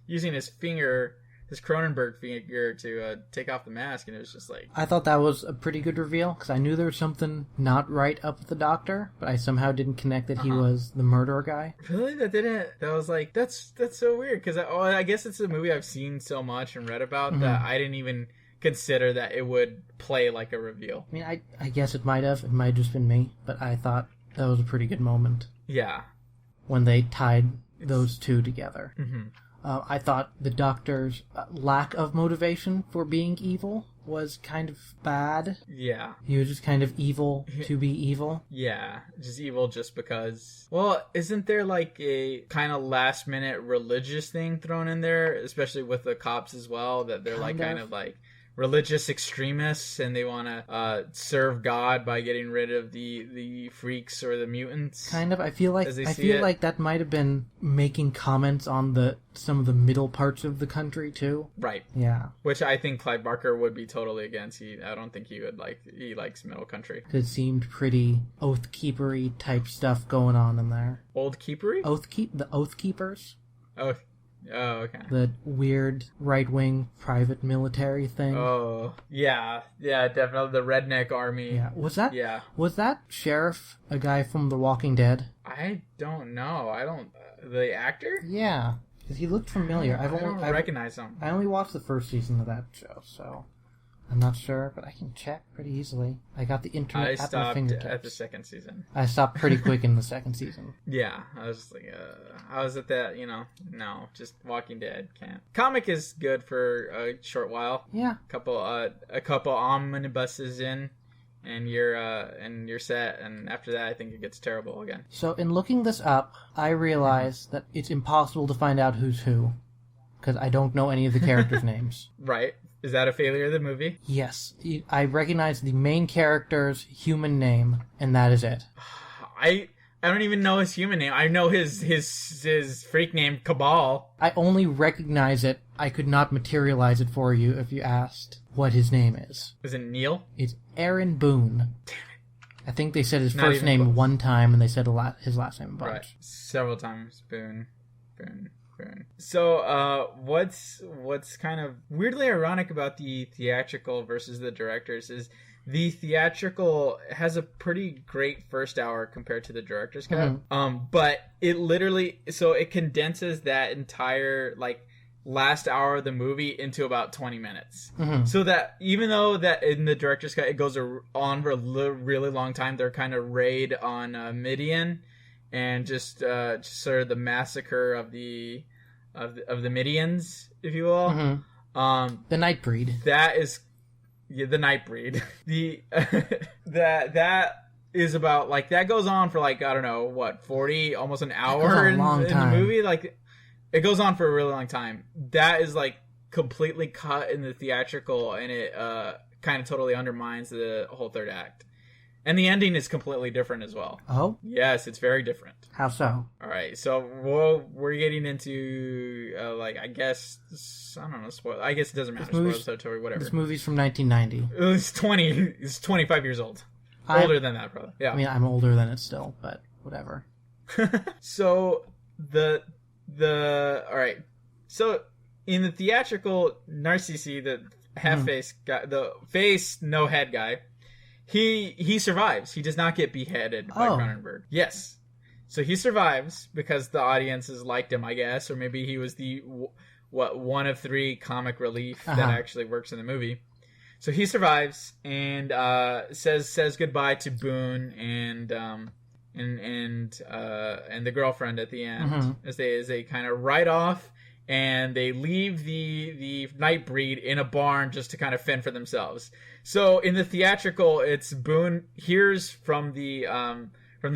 using his finger, his Cronenberg finger, to take off the mask, and it was just like... I thought that was a pretty good reveal, because I knew there was something not right up with the Doctor, but I somehow didn't connect that he was the murderer guy. Really? That was like, that's so weird, because I guess it's a movie I've seen so much and read about that I didn't even consider that it would play like a reveal. I mean, I guess it might have just been me, but I thought that was a pretty good moment. Yeah. When they tied those two together. I thought the Doctor's lack of motivation for being evil was kind of bad. Yeah. He was just kind of evil to be evil. Yeah, just evil just because. Well, isn't there like a kind of last minute religious thing thrown in there, especially with the cops as well, that they're kind of like religious extremists, and they want to serve God by getting rid of the freaks or the mutants. Kind of. I feel like that might have been making comments on some of the middle parts of the country too. Right. Yeah. Which I think Clive Barker would be totally against. I don't think he would like. He likes middle country. It seemed pretty Oath Keeper-y type stuff going on in there. Old Keeper-y? The Oath Keepers. Oh, okay. The weird right-wing private military thing. Oh, yeah, definitely the redneck army. Yeah, was that sheriff a guy from The Walking Dead? I don't know. The actor? Yeah, because he looked familiar. I don't recognize him. I only watched the first season of that show, so I'm not sure, but I can check pretty easily. I got the internet at my fingertips. At the second season. I stopped pretty quick in the second season. Yeah, I was just like, I was at that, no, just Walking Dead, can't. Comic is good for a short while. Yeah. A couple omnibuses in, and you're set, and after that I think it gets terrible again. So in looking this up, I realized that it's impossible to find out who's who, because I don't know any of the characters' names. Right. Is that a failure of the movie? Yes. I recognize the main character's human name, and that is it. I don't even know his human name. I know his freak name, Cabal. I only recognize it. I could not materialize it for you if you asked what his name is. Is it Neil? It's Aaron Boone. Damn it. I think they said his first name one time, and they said his last name a bunch. Right. Several times. Boone. So, what's kind of weirdly ironic about the theatrical versus the directors is The theatrical has a pretty great first hour compared to the director's cut. But it literally, so it condenses that entire like last hour of the movie into about 20 minutes. So that even though that in the director's cut it goes on for a really long time, they're kind of raid on Midian and just sort of the massacre of the Midians, if you will. The Nightbreed. That is the Nightbreed. That is about like that goes on for like I don't know what 40 almost an hour in the movie. Like it goes on for a really long time. That is like completely cut in the theatrical, and it kind of totally undermines the whole third act. And the ending is completely different as well. Oh? Yes, it's very different. How so? All right, so we're getting into, like, I guess, I don't know, spoil. I guess it doesn't matter. Spoiler territory, whatever. This movie's from 1990. It's 25 years old. Older than that, probably. Yeah. I mean, I'm older than it still, but whatever. So, all right. So, in the theatrical, Narcissi, the half-face guy, the face, no head guy, He survives. He does not get beheaded by Cronenberg. Yes. So he survives because the audiences liked him, I guess. Or maybe he was the, one of 3 comic relief that actually works in the movie. So he survives and says goodbye to Boone and the girlfriend at the end as they kind of ride off. And they leave the Nightbreed in a barn just to kind of fend for themselves. So in the theatrical, it's Boone hears from the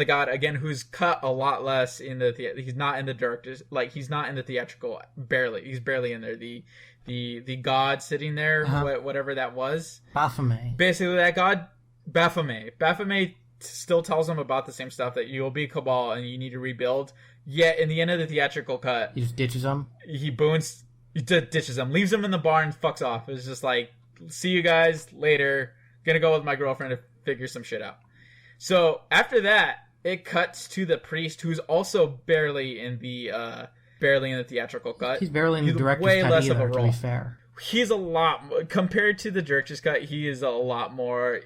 god again, who's cut a lot less in the he's not in the director's, like he's not in the theatrical barely. He's barely in there. The god sitting there, whatever that was. Baphomet. Basically, that god Baphomet. Baphomet still tells him about the same stuff, that you'll be Cabal and you need to rebuild. Yet in the end of the theatrical cut, he just ditches him. He ditches him, leaves him in the barn, fucks off. It's just like, see you guys later. Gonna go with my girlfriend to figure some shit out. So after that, it cuts to the priest, who's also barely in the theatrical cut. He's barely in the director's cut less either, of a role. to be fair. He's a lot compared to the director's cut. He is a lot more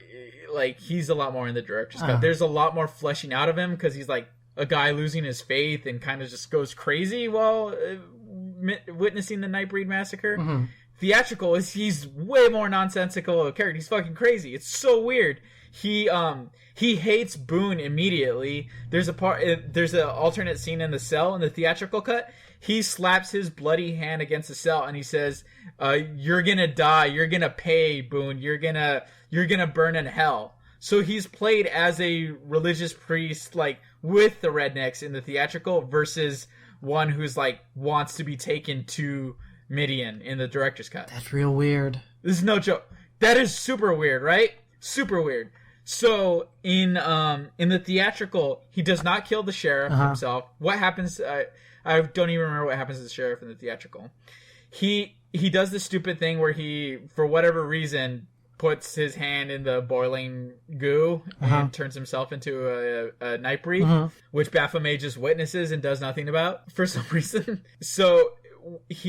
he's a lot more in the director's cut. There's a lot more fleshing out of him because he's like a guy losing his faith and kind of just goes crazy while witnessing the Nightbreed massacre. Theatrical is he's way more nonsensical of a character. He's fucking crazy. It's so weird. He hates Boone immediately. There's an alternate scene in the cell in the theatrical cut. He slaps his bloody hand against the cell and he says, "You're gonna die. You're gonna pay, Boone. You're gonna burn in hell." So he's played as a religious priest, like with the rednecks in the theatrical, versus one who's like wants to be taken to Midian in the director's cut. That's real weird. This is no joke. That is super weird, right? Super weird. So in the theatrical, he does not kill the sheriff himself. What happens? I don't even remember what happens to the sheriff in the theatrical. He does the stupid thing where he, for whatever reason, puts his hand in the boiling goo and turns himself into a Nightbreed, which Baphomet just witnesses and does nothing about for some reason. So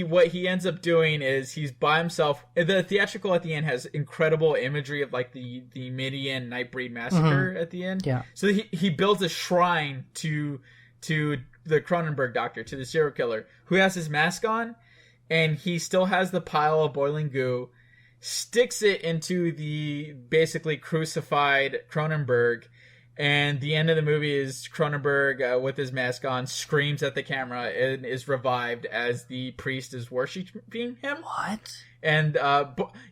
what he ends up doing is he's by himself. The theatrical at the end has incredible imagery of like the Midian Nightbreed massacre at the end. Yeah. So he builds a shrine to the Cronenberg doctor, to the serial killer, who has his mask on, and he still has the pile of boiling goo, sticks it into the basically crucified Cronenberg, and the end of the movie is Cronenberg with his mask on screams at the camera and is revived as the priest is worshiping him. What? And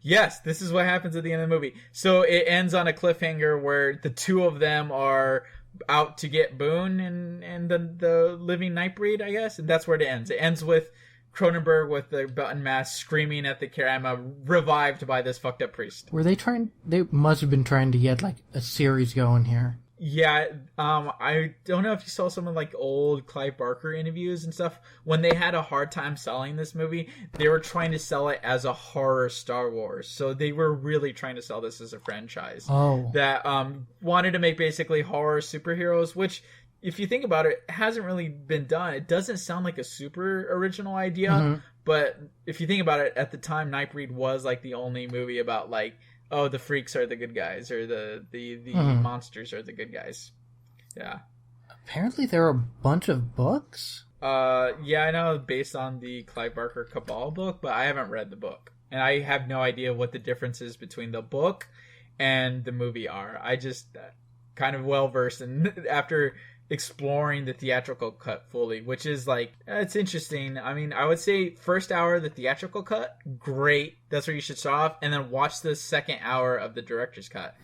yes, this is what happens at the end of the movie. So it ends on a cliffhanger where the two of them are out to get Boone and the living Nightbreed, I guess, and that's where it ends. It ends with Cronenberg with the button mask screaming at the camera, revived by this fucked up priest. Were they trying? They must have been trying to get like a series going here. Yeah, I don't know if you saw some of like old Clive Barker interviews and stuff. When they had a hard time selling this movie, they were trying to sell it as a horror Star Wars. So they were really trying to sell this as a franchise. Oh. That wanted to make basically horror superheroes, which, if you think about it, hasn't really been done. It doesn't sound like a super original idea, but if you think about it, at the time, Nightbreed was like the only movie about like oh, the freaks are the good guys, or the Mhm. monsters are the good guys. Yeah. Apparently, there are a bunch of books. Yeah, I know, based on the Clive Barker Cabal book, but I haven't read the book, and I have no idea what the differences between the book and the movie are. I just kind of well versed in after exploring the theatrical cut fully, which is like, it's interesting. I mean, I would say first hour of the theatrical cut, great. That's where you should start off, and then watch the second hour of the director's cut.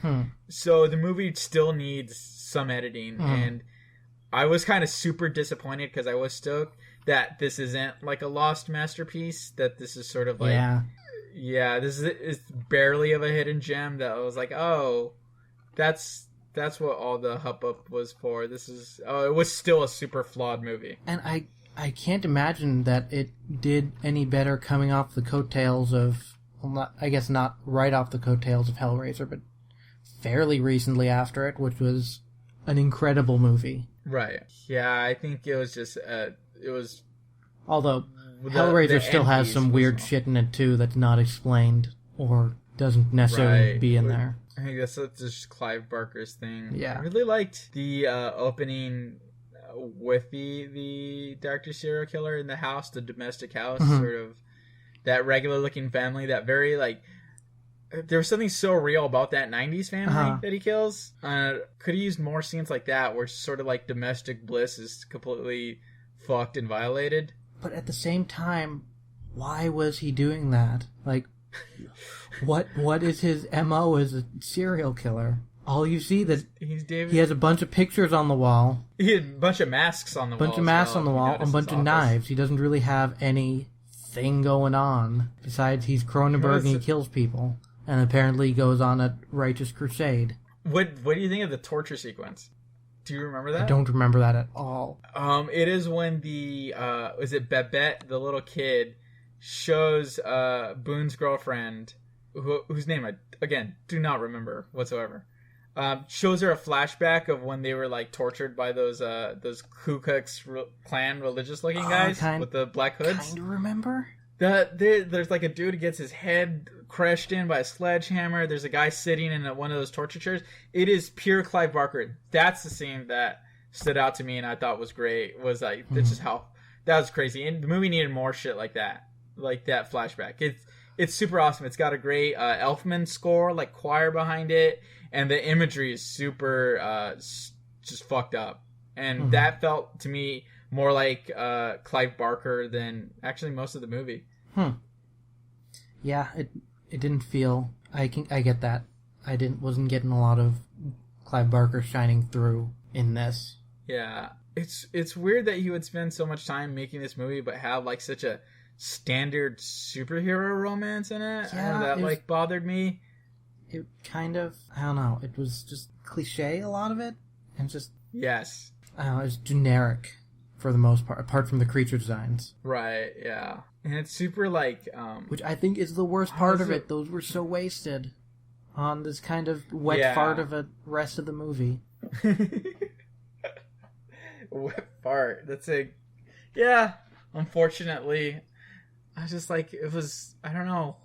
So the movie still needs some editing, and I was kind of super disappointed because I was stoked that this isn't like a lost masterpiece, that this is sort of like, yeah, this is barely of a hidden gem that I was like, oh, that's what all the hubbub was for. This is, it was still a super flawed movie. And I can't imagine that it did any better coming off the coattails of, well, I guess not right off the coattails of Hellraiser, but fairly recently after it, which was an incredible movie. Right. Yeah, I think it was just, Although, Hellraiser still has some weird shit in it, too, that's not explained, or doesn't necessarily be in there. I think that's just Clive Barker's thing. Yeah. I really liked the opening with the Dr. Serial Killer in the house, the domestic house, sort of that regular looking family, that very, like, there was something so real about that 90s family that he kills. Could he use more scenes like that where sort of like domestic bliss is completely fucked and violated? But at the same time, why was he doing that? Like, what is his MO as a serial killer? All you see that he has a bunch of pictures on the wall. He had a bunch of masks on the wall. A bunch of knives. He doesn't really have anything going on besides he's Cronenberg and he kills people. And apparently goes on a righteous crusade. What do you think of the torture sequence? Do you remember that? I don't remember that at all. It is when is it Babette, the little kid, shows Boone's girlfriend, whose name I, again, do not remember whatsoever, shows her a flashback of when they were like tortured by those Ku Klux Klan religious looking guys with the black hoods. Kind of remember? There's like a dude who gets his head crushed in by a sledgehammer. There's a guy sitting in one of those torture chairs. It is pure Clive Barker. That's the scene that stood out to me and I thought was great. Was like, that's just how, that was crazy. And the movie needed more shit like that flashback. It's super awesome. It's got a great Elfman score, like choir behind it, and the imagery is super just fucked up. And that felt to me more like Clive Barker than actually most of the movie. Yeah, it didn't feel. I get that. Wasn't getting a lot of Clive Barker shining through in this. Yeah, it's weird that he would spend so much time making this movie, but have like such a standard superhero romance in it. Yeah, that like bothered me. It kind of, I don't know. It was just cliche, a lot of it, and just yes, I don't know. It's generic for the most part, apart from the creature designs. Right. Yeah. And it's super like which I think is the worst part of it. Those were so wasted on this kind of wet fart of a rest of the movie. Wet fart. That's yeah. Unfortunately, I was just like, it was, I don't know.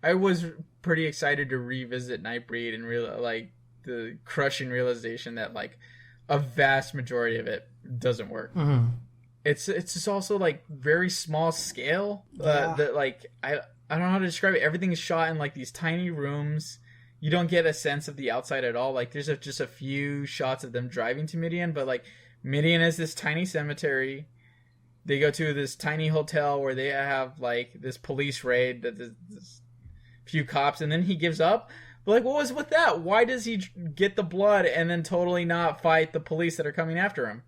I was pretty excited to revisit Nightbreed and like the crushing realization that like a vast majority of it doesn't work. It's just also like very small scale. That like I don't know how to describe it. Everything is shot in like these tiny rooms. You don't get a sense of the outside at all. Like there's just a few shots of them driving to Midian, but like Midian is this tiny cemetery. They go to this tiny hotel where they have like this police raid that this few cops, and then he gives up. But like, what was with that? Why does he get the blood and then totally not fight the police that are coming after him?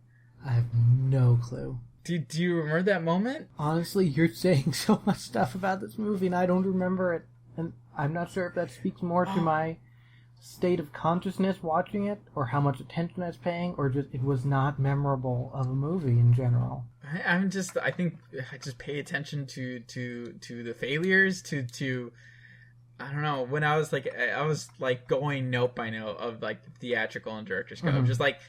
I have no clue. Do you remember that moment? Honestly, you're saying so much stuff about this movie and I don't remember it. And I'm not sure if that speaks more to my state of consciousness watching it, or how much attention I was paying, or just it was not memorable of a movie in general. I think I just pay attention to the failures, to I don't know, when I was like going note by note of like theatrical and director's cut. Just like,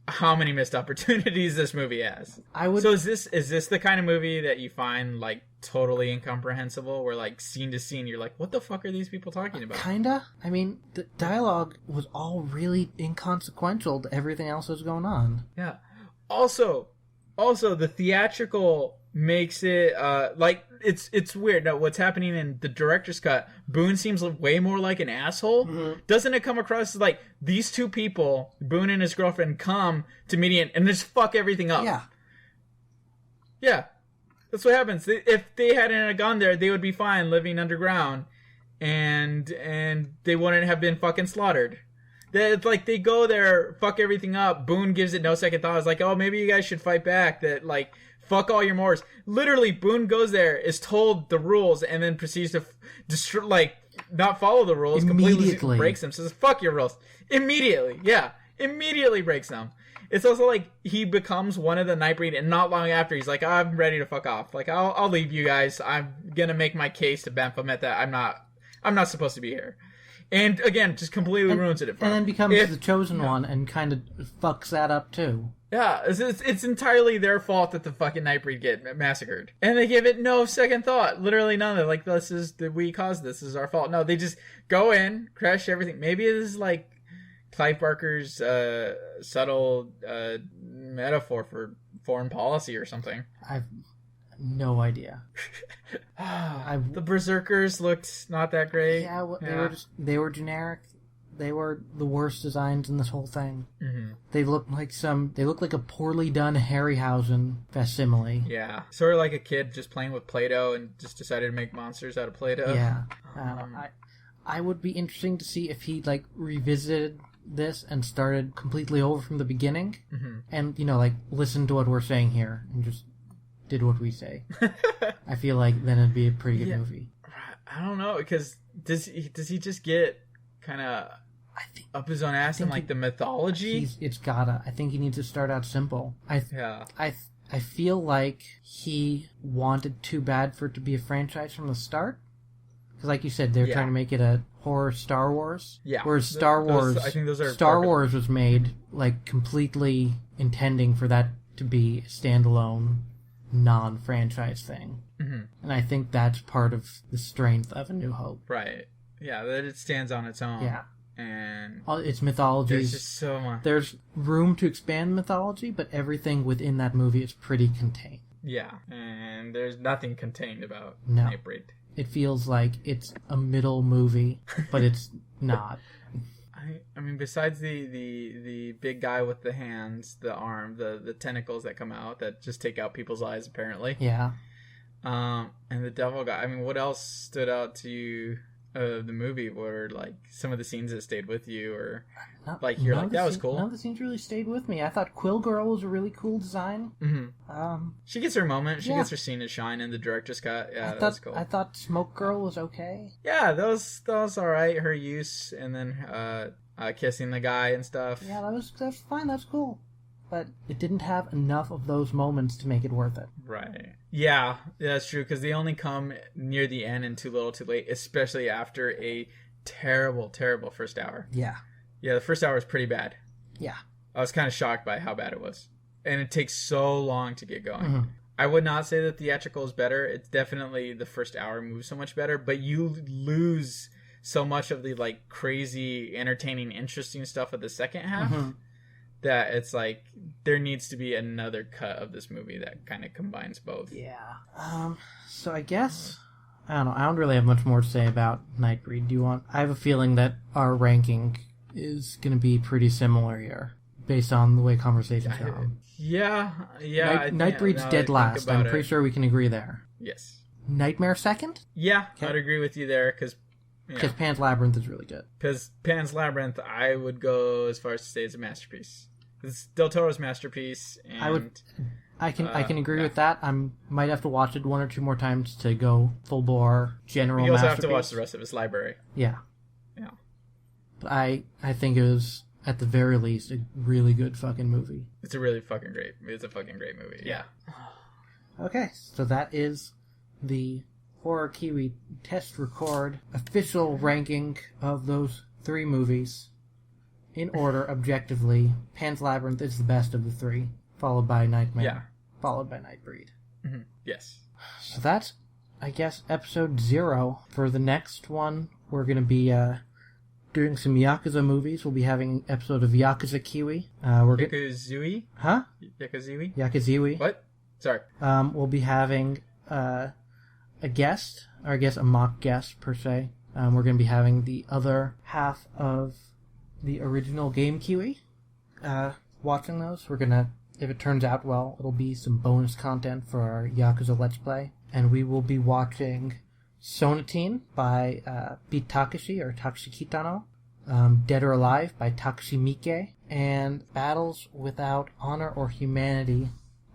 how many missed opportunities this movie has. So is this the kind of movie that you find like totally incomprehensible, where like scene to scene you're like, what the fuck are these people talking about? Kinda. I mean, the dialogue was all really inconsequential to everything else that's going on. Yeah. Also the theatrical makes it like it's weird. No, what's happening in the director's cut, Boone seems way more like an asshole. Mm-hmm. Doesn't it come across as like these two people, Boone and his girlfriend, come to Midian and just fuck everything up? Yeah, that's what happens. If they hadn't gone there, they would be fine living underground, and they wouldn't have been fucking slaughtered. It's like they go there, fuck everything up. Boone gives it no second thought. It's like, oh, maybe you guys should fight back. That like, fuck all your Moors. Literally, Boone goes there, is told the rules, and then proceeds to not follow the rules. Completely breaks them. Says, fuck your rules. Immediately, yeah, immediately breaks them. It's also like he becomes one of the Nightbreed, and not long after, he's like, I'm ready to fuck off. Like, I'll leave you guys. I'm gonna make my case to Baphomet that I'm not supposed to be here. And again, just completely ruins it. And then becomes the chosen one and kind of fucks that up too. Yeah, it's entirely their fault that the fucking Nightbreed get massacred. And they give it no second thought. Literally none. They're like, we caused this. This is our fault. No, they just go in, crash everything. Maybe it is like Clive Barker's subtle metaphor for foreign policy or something. I've no idea. The Berserkers looked not that great. Yeah, they were generic. They were the worst designs in this whole thing. Mm-hmm. They looked like a poorly done Harryhausen facsimile. Yeah, sort of like a kid just playing with Play-Doh and just decided to make monsters out of Play-Doh. Yeah, I would be interesting to see if he like revisited this and started completely over from the beginning, mm-hmm. and listen to what we're saying here and just did what we say. I feel like then it'd be a pretty good movie. I don't know, because does he just get kind of up his own ass in like the mythology? I think he needs to start out simple. I feel like he wanted too bad for it to be a franchise from the start. Because like you said, they're trying to make it a horror Star Wars. Yeah. Whereas Star Wars was made like completely intending for that to be a standalone non-franchise thing. Mm-hmm. And I think that's part of the strength of A New Hope. Right. Yeah, that it stands on its own. Yeah. And its mythology. There's just so much. There's room to expand mythology, but everything within that movie is pretty contained. Yeah. And there's nothing contained about Nightbreed. It feels like it's a middle movie, but it's not. I mean, besides the big guy with the hands, the arm, the tentacles that come out that just take out people's eyes, apparently. Yeah. And the devil guy. I mean, what else stood out to you of the movie? Were like some of the scenes that stayed with you, or that was cool? None of the scenes really stayed with me. I thought Quill Girl was a really cool design. Mm-hmm. She gets her moment. She gets her scene to shine in the director's cut. Yeah, that was cool. I thought Smoke Girl was okay. Yeah, that was all right. Her use, and then kissing the guy and stuff. Yeah, that's fine. That's cool. But it didn't have enough of those moments to make it worth it. Right. Yeah, that's true, because they only come near the end and too little too late, especially after a terrible, terrible first hour. Yeah. Yeah, the first hour was pretty bad. Yeah. I was kind of shocked by how bad it was. And it takes so long to get going. Mm-hmm. I would not say that theatrical is better. It's definitely the first hour moves so much better, but you lose so much of the like crazy, entertaining, interesting stuff of the second half. Mm-hmm. That it's like there needs to be another cut of this movie that kind of combines both. Yeah. So I guess I don't know. I don't really have much more to say about Nightbreed. I have a feeling that our ranking is going to be pretty similar here, based on the way conversations go. Yeah. Nightbreed's dead last. I'm pretty sure we can agree there. Yes. Nightmare second? Yeah, okay. I'd agree with you there, because Pan's Labyrinth is really good. Because Pan's Labyrinth, I would go as far as to say is a masterpiece. It's Del Toro's masterpiece. And, I can agree with that. I might have to watch it one or two more times to go full bore general. You also have to watch the rest of his library. Yeah. Yeah. But I think it was at the very least a really good fucking movie. It's a fucking great movie. Yeah. Okay, so that is the Horror Kiwi test record official ranking of those three movies. in order, objectively, Pan's Labyrinth is the best of the three, followed by Nightmare, followed by Nightbreed. Mm-hmm. Yes. So that's, I guess, episode 0. For the next one, we're going to be doing some Yakuza movies. We'll be having an episode of Yakuza Kiwi. Yakuzui? Huh? Yakuzui? Yakuziwi. What? Sorry. We'll be having a guest, or I guess a mock guest, per se. We're going to be having the other half of the original game Kiwi. Watching those. We're going to, if it turns out well, it'll be some bonus content for our Yakuza Let's Play. And we will be watching Sonatine by Beat Takashi, or Takashi Kitano. Dead or Alive by Takashi Miike. And Battles Without Honor or Humanity,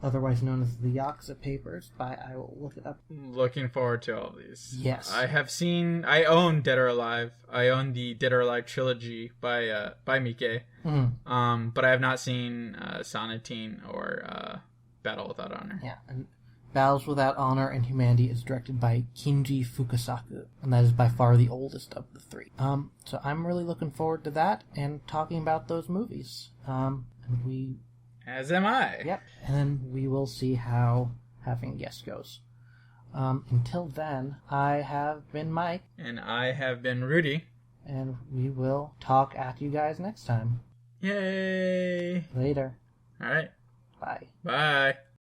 otherwise known as the Yakuza Papers, I will look it up. Looking forward to all these. Yes. I own Dead or Alive. I own the Dead or Alive trilogy by Miike. Mm-hmm. But I have not seen Sonatine or Battle Without Honor. Yeah, and Battles Without Honor and Humanity is directed by Kinji Fukasaku, and that is by far the oldest of the three. So I'm really looking forward to that and talking about those movies. And we... As am I. Yep. And then we will see how having a guest goes. Until then, I have been Mike. And I have been Rudy. And we will talk at you guys next time. Yay! Later. All right. Bye. Bye.